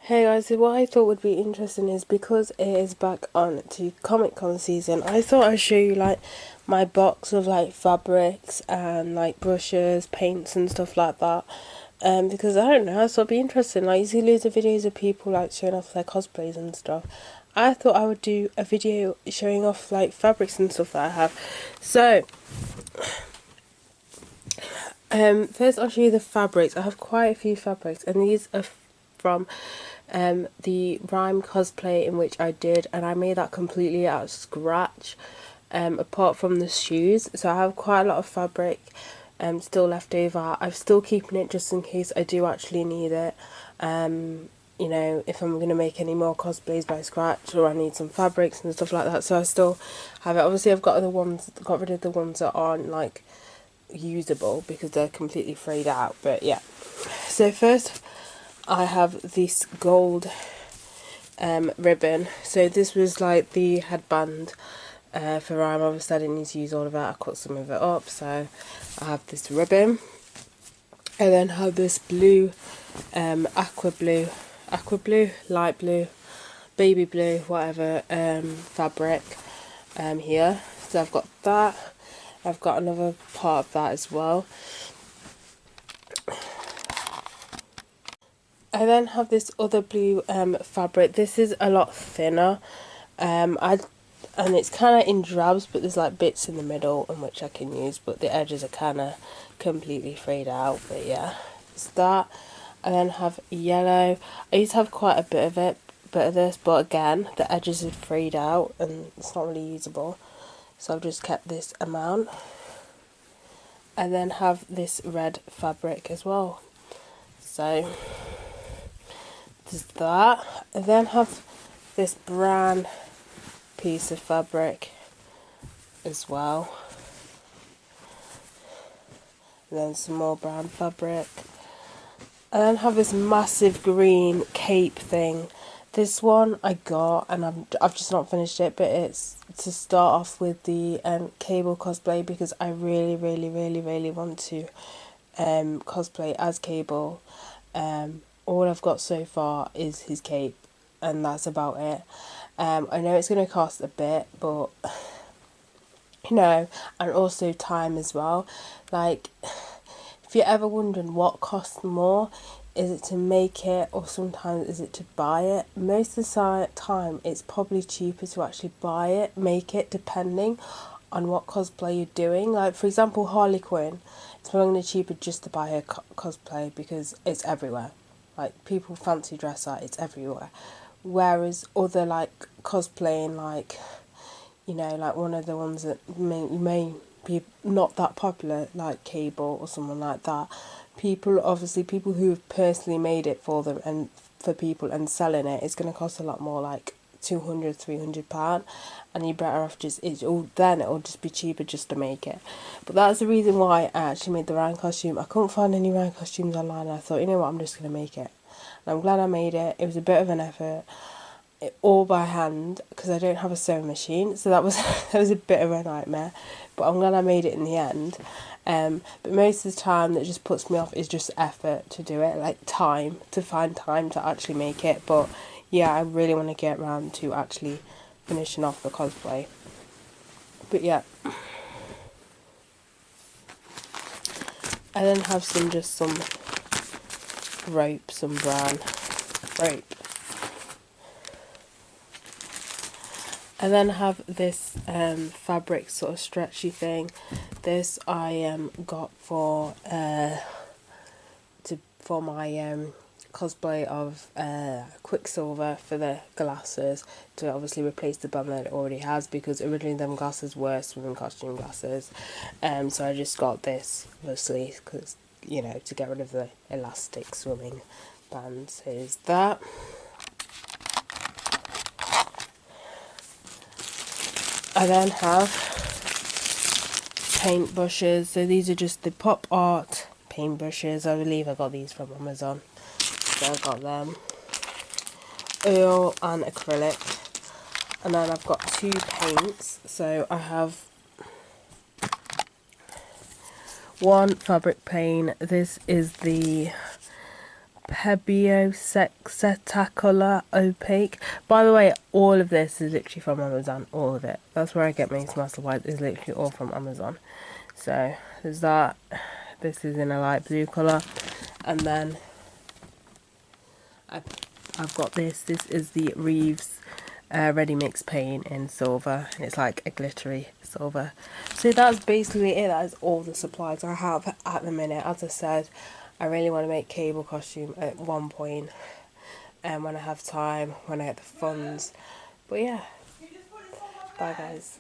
Hey guys, so what I thought would be interesting is because it is back on to Comic Con season, I thought I'd show you like my box of like fabrics and like brushes, paints and stuff like that. Because I don't know, I thought it'd be interesting. Like you see loads of videos of people like showing off their cosplays and stuff. I thought I would do a video showing off like fabrics and stuff that I have. So first I'll show you the fabrics. I have quite a few fabrics and these are from the rhyme cosplay in which I did, and I made that completely out of scratch, apart from the shoes. So I have quite a lot of fabric still left over. I'm still keeping it just in case I do actually need it. You know, if I'm going to make any more cosplays by scratch or I need some fabrics and stuff like that. So I still have it. Obviously I've got got rid of the ones that aren't like usable because they're completely frayed out, but yeah. So first I have this gold ribbon. So this was like the headband for Rhyme. Obviously I didn't need to use all of it, I cut some of it up, so I have this ribbon. I then have this blue, aqua blue, light blue, baby blue, whatever, fabric here. So I've got that. I've got another part of that as well. I then have this other blue fabric. This is a lot thinner. And it's kind of in drabs, but there's like bits in the middle in which I can use, but the edges are kind of completely frayed out. But yeah, it's that. I then have yellow. I used to have quite a bit of this, but again, the edges are frayed out and it's not really usable. So I've just kept this amount. I then have this red fabric as well. So there's that. I then have this brown piece of fabric as well. And then some more brown fabric. I then have this massive green cape thing. This one I got and I've just not finished it, but it's to start off with the Cable cosplay because I really want to cosplay as Cable. All I've got so far is his cape and that's about it. I know it's going to cost a bit, but you know, and also time as well. Like, if you're ever wondering what costs more, is it to make it or sometimes is it to buy it? Most of the time it's probably cheaper to actually buy it, make it, depending on what cosplay you're doing. Like for example Harley Quinn, it's probably cheaper just to buy her cosplay because it's everywhere. Like people fancy dress that, it's everywhere. Whereas other like cosplaying, like you know, like one of the ones that may be not that popular, like Cable or someone like that, people who have personally made it for them and for people and selling it, it's going to cost a lot more, like £200-300, and you're better off just it'll just be cheaper just to make it. But that's the reason why I actually made the Ryan costume. I couldn't find any Ryan costumes online and I thought, you know what, I'm just going to make it. And I'm glad I made it. It was a bit of an effort, all by hand because I don't have a sewing machine, so that was that was a bit of a nightmare, but I'm glad I made it in the end. But most of the time that just puts me off is just effort to do it, like to find time to actually make it. But yeah, I really want to get around to actually finishing off the cosplay. But yeah, I then have some rope, some brown rope. I then have this fabric sort of stretchy thing. This I got for my cosplay of Quicksilver for the glasses, to obviously replace the bum that it already has, because originally them glasses were swimming costume glasses. So I just got this obviously because, you know, to get rid of the elastic swimming band. So is that. I then have paint brushes. So these are just the pop art paint brushes. I believe I got these from Amazon. So I got them. Oil and acrylic. And then I've got two paints. So I have one fabric paint. This is the Pebeo Setacolor Opaque. By the way, all of this is literally from Amazon. All of it. That's where I get most of my supplies. Is literally all from Amazon. So there's that. This is in a light blue colour, and then I've got this. This is the Reeves Ready Mix paint in silver, and it's like a glittery silver. So that's basically it. That is all the supplies I have at the minute. As I said, I really want to make cable costume at one point, and when I have time, when I get the funds. But yeah, bye guys.